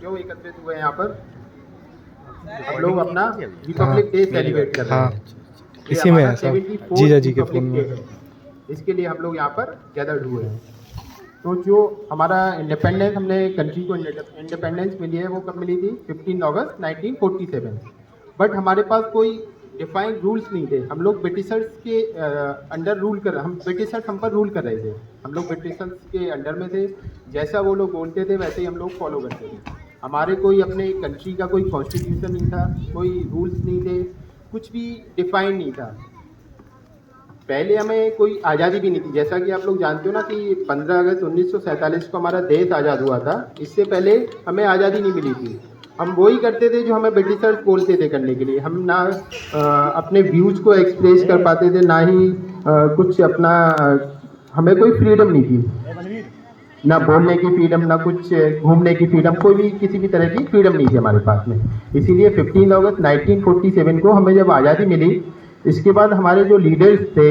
क्यों एकत्रित हुए हैं यहाँ पर? हम लोग अपना रिपब्लिक डे सेलिब्रेट कर रहे हैं। इसी में है सब, जीजा जी के फोन में। इसके लिए हम लोग यहाँ पर गैदर्ड हुए हैं। तो जो हमारा इंडिपेंडेंस, हमने कंट्री को इंडिपेंडेंस मिली है वो कब मिली थी? 15 अगस्त 1947। बट हमारे पास कोई डिफाइंड रूल्स नहीं थे। हम लोग ब्रिटिशर्स के अंडर हम ब्रिटिशर्स हम पर रूल कर रहे थे। हम लोग ब्रिटिशर्स के अंडर में थे। जैसा वो लोग बोलते थे वैसे ही हम लोग फॉलो करते थे। हमारे कोई अपने कंट्री का कोई कॉन्स्टिट्यूशन नहीं था, कोई रूल्स नहीं थे, कुछ भी डिफाइंड नहीं था। पहले हमें कोई आज़ादी भी नहीं थी। जैसा कि आप लोग जानते हो ना कि 15 अगस्त 1947 को हमारा देश आज़ाद हुआ था। इससे पहले हमें आज़ादी नहीं मिली थी। हम वही करते थे जो हमें ब्रिटिशर्स बोलते थे करने के लिए। हम ना अपने व्यूज़ को एक्सप्रेस कर पाते थे, ना ही कुछ अपना हमें कोई फ्रीडम नहीं थी, ना बोलने की फ्रीडम, ना कुछ घूमने की फ्रीडम, कोई भी किसी भी तरह की फ्रीडम नहीं थी हमारे पास में। इसीलिए 15 अगस्त 1947 को हमें जब आज़ादी मिली, इसके बाद हमारे जो लीडर्स थे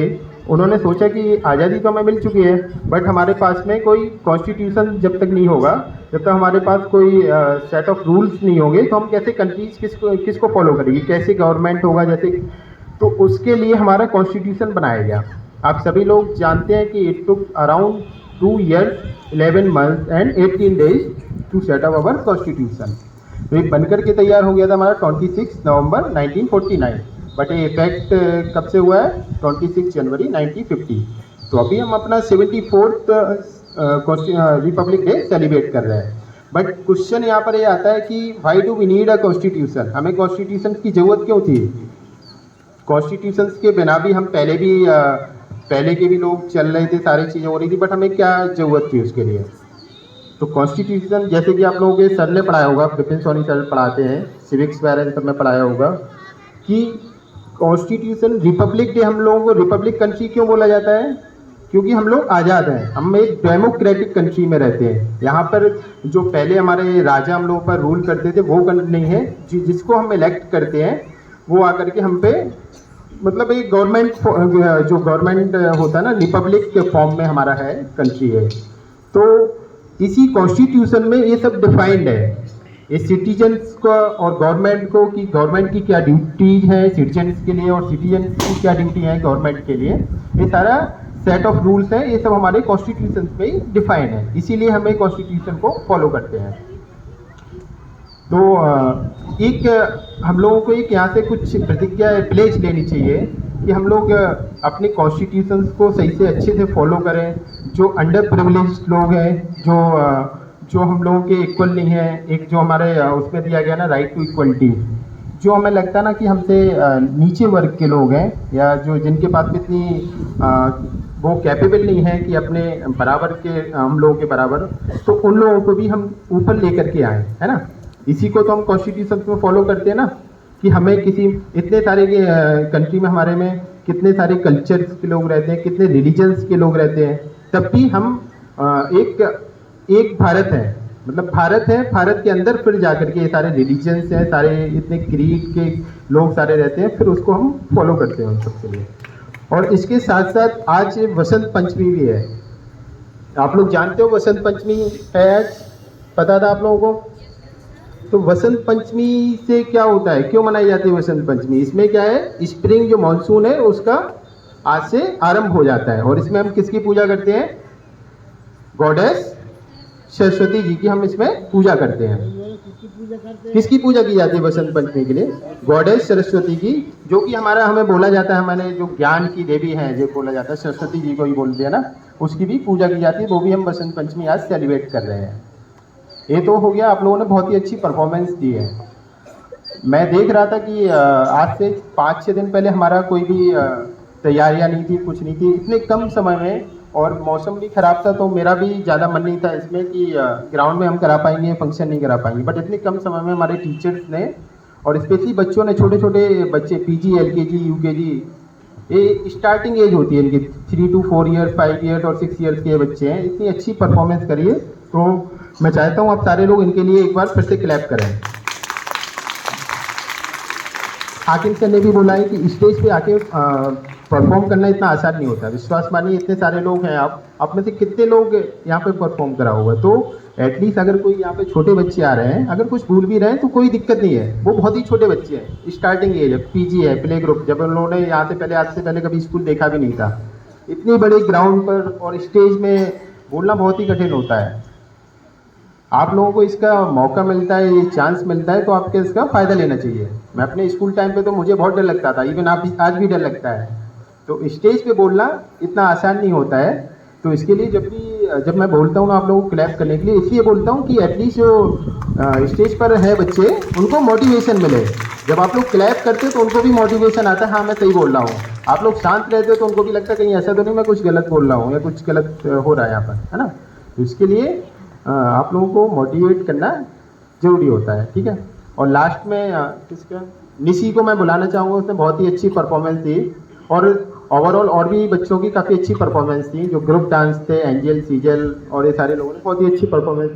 उन्होंने सोचा कि आज़ादी तो हमें मिल चुकी है, बट हमारे पास में कोई कॉन्स्टिट्यूशन जब तक नहीं होगा, जब तक हमारे पास कोई सेट ऑफ रूल्स नहीं होंगे, तो हम कैसे कंट्रीज किसको फॉलो करेंगे, कैसे गवर्नमेंट होगा जैसे। तो उसके लिए हमारा कॉन्स्टिट्यूशन बनाया गया। आप सभी लोग जानते हैं कि it took around 2 years 11 months and 18 days to set up our constitution. तो ये बनकर के तैयार हो गया था हमारा 26 नवंबर 1949। बट ये इफेक्ट कब से हुआ है? 26 जनवरी 1950। तो अभी हम अपना 74th रिपब्लिक डे सेलिब्रेट कर रहे हैं। बट क्वेश्चन यहाँ पर ये आता है कि why do we need a constitution? हमें कॉन्स्टिट्यूशन की ज़रूरत क्यों थी? कॉन्स्टिट्यूशन के बिना भी हम पहले के भी लोग चल रहे थे, सारी चीज़ें हो रही थी, बट हमें क्या ज़रूरत थी उसके लिए? तो कॉन्स्टिट्यूशन, जैसे कि आप लोगों के सर ने पढ़ाया होगा, विपिन सोनी सर पढ़ाते हैं, सिविक्स वगैरह सब में पढ़ाया होगा कि कॉन्स्टिट्यूशन, रिपब्लिक डे, हम लोगों को रिपब्लिक कंट्री क्यों बोला जाता है? क्योंकि हम लोग आज़ाद हैं, हम एक डेमोक्रेटिक कंट्री में रहते हैं। यहाँ पर जो पहले हमारे राजा हम लोगों पर रूल करते थे वो नहीं है, जिसको हम इलेक्ट करते हैं वो आकर के हम पे, मतलब एक गवर्नमेंट, जो गवर्नमेंट होता है ना, रिपब्लिक के फॉर्म में हमारा है, कंट्री है। तो इसी कॉन्स्टिट्यूशन में ये सब डिफाइंड है, ये सिटीजन्स को और गवर्नमेंट को, कि गवर्नमेंट की क्या ड्यूटीज है सिटीजन्स के लिए और सिटीजन्स की क्या ड्यूटी है गवर्नमेंट के लिए। ये सारा सेट ऑफ रूल्स है, ये सब हमारे कॉन्स्टिट्यूशन में ही डिफाइंड है। इसीलिए हमें कॉन्स्टिट्यूशन को फॉलो करते हैं। तो एक हम लोगों को एक यहाँ से कुछ प्रतिज्ञा, प्लेज लेनी चाहिए कि हम लोग अपने कॉन्स्टिट्यूशन को सही से अच्छे से फॉलो करें। जो अंडर प्रिविलेज्ड लोग हैं, जो हम लोगों के इक्वल नहीं है, एक जो हमारे उसमें दिया गया ना, राइट टू इक्वलिटी, जो हमें लगता है ना कि हमसे नीचे वर्ग के लोग हैं, या जो जिनके पास में इतनी वो कैपेबल नहीं है कि अपने बराबर के, हम लोगों के बराबर, तो उन लोगों को भी हम ऊपर लेकर के आए, है ना। इसी को तो हम कॉन्स्टिट्यूशन में फॉलो करते हैं ना, कि हमें किसी, इतने सारे कंट्री में हमारे में कितने सारे कल्चर्स के लोग रहते हैं, कितने रिलीजन्स के लोग रहते हैं, तब भी हम एक भारत है, मतलब भारत है, भारत के अंदर फिर जाकर के ये सारे रिलीजन्स हैं, सारे इतने क्रीड के लोग सारे रहते हैं, फिर उसको हम फॉलो करते हैं उन सबके लिए। और इसके साथ साथ आज वसंत पंचमी भी है। आप लोग जानते हो वसंत पंचमी है आज? पता था आप लोगों को? तो वसंत पंचमी से क्या होता है, क्यों मनाई जाती है वसंत पंचमी? इसमें क्या है, स्प्रिंग जो मॉनसून है उसका आज से आरंभ हो जाता है। और इसमें हम किसकी पूजा करते हैं? गॉडेस सरस्वती जी की हम इसमें पूजा करते हैं। किसकी पूजा की जाती है वसंत पंचमी के लिए? गॉडेस सरस्वती की, जो कि हमें बोला जाता है, हमारे जो ज्ञान की देवी है जो बोला जाता है, सरस्वती जी को ही बोलते हैं ना, उसकी भी पूजा की जाती है। वो भी हम वसंत पंचमी आज सेलिब्रेट कर रहे हैं। ये तो हो गया, आप लोगों ने बहुत ही अच्छी परफॉर्मेंस दी है। मैं देख रहा था कि आज से 5-6 दिन पहले हमारा कोई भी तैयारियां नहीं थी, कुछ नहीं थी, इतने कम समय में, और मौसम भी ख़राब था, तो मेरा भी ज़्यादा मन नहीं था इसमें कि ग्राउंड में हम करा पाएंगे, फंक्शन नहीं करा पाएंगे। बट इतने कम समय में हमारे टीचर्स ने, और स्पेशली बच्चों ने, छोटे छोटे बच्चे, PG, LKG, UKG, ये स्टार्टिंग एज होती है इनकी, 3 to 4 years, 5 years और 6 years के बच्चे हैं, इतनी अच्छी परफॉर्मेंस करिए। तो मैं चाहता हूँ आप सारे लोग इनके लिए एक बार फिर से क्लैप करें। हाकिम सर ने भी बोला है कि स्टेज पे आके परफॉर्म करना इतना आसान नहीं होता। विश्वास मानिए, इतने सारे लोग हैं, आप में से कितने लोग यहाँ पे परफॉर्म करा होगा? तो एटलीस्ट अगर कोई यहाँ पे छोटे बच्चे आ रहे हैं, अगर कुछ भूल भी रहे हैं तो कोई दिक्कत नहीं है, वो बहुत ही छोटे बच्चे हैं, स्टार्टिंग एज है, पीजी है, प्ले ग्रुप, जब उन्होंने यहाँ से पहले, आज से पहले कभी स्कूल देखा भी नहीं था, इतनी बड़ी ग्राउंड पर और स्टेज में बोलना बहुत ही कठिन होता है। आप लोगों को इसका मौका मिलता है, ये चांस मिलता है, तो आपके इसका फ़ायदा लेना चाहिए। मैं अपने स्कूल टाइम पे तो मुझे बहुत डर लगता था, इवन आप आज भी डर लगता है, तो स्टेज पे बोलना इतना आसान नहीं होता है। तो इसके लिए जब मैं बोलता हूँ ना आप लोगों को क्लैप करने के लिए, इसलिए बोलता हूँ कि एटलीस्ट जो स्टेज पर है बच्चे, उनको मोटिवेशन मिले। जब आप लोग क्लैप करते हो तो उनको भी मोटिवेशन आता है, हाँ मैं सही बोल रहा हूँ। आप लोग शांत रहते हो तो उनको भी लगता है कहीं ऐसा तो नहीं मैं कुछ गलत बोल रहा हूँ या कुछ गलत हो रहा है यहाँ पर, है ना। तो इसके लिए आप लोगों को मोटिवेट करना ज़रूरी होता है, ठीक है। और लास्ट में किसका, निशी को मैं बुलाना चाहूँगा, उसने बहुत ही अच्छी परफॉर्मेंस दी, और ओवरऑल और भी बच्चों की काफ़ी अच्छी परफॉर्मेंस थी, जो ग्रुप डांस थे, एंजल, सीजल और ये सारे लोगों ने बहुत ही अच्छी परफॉर्मेंस दी।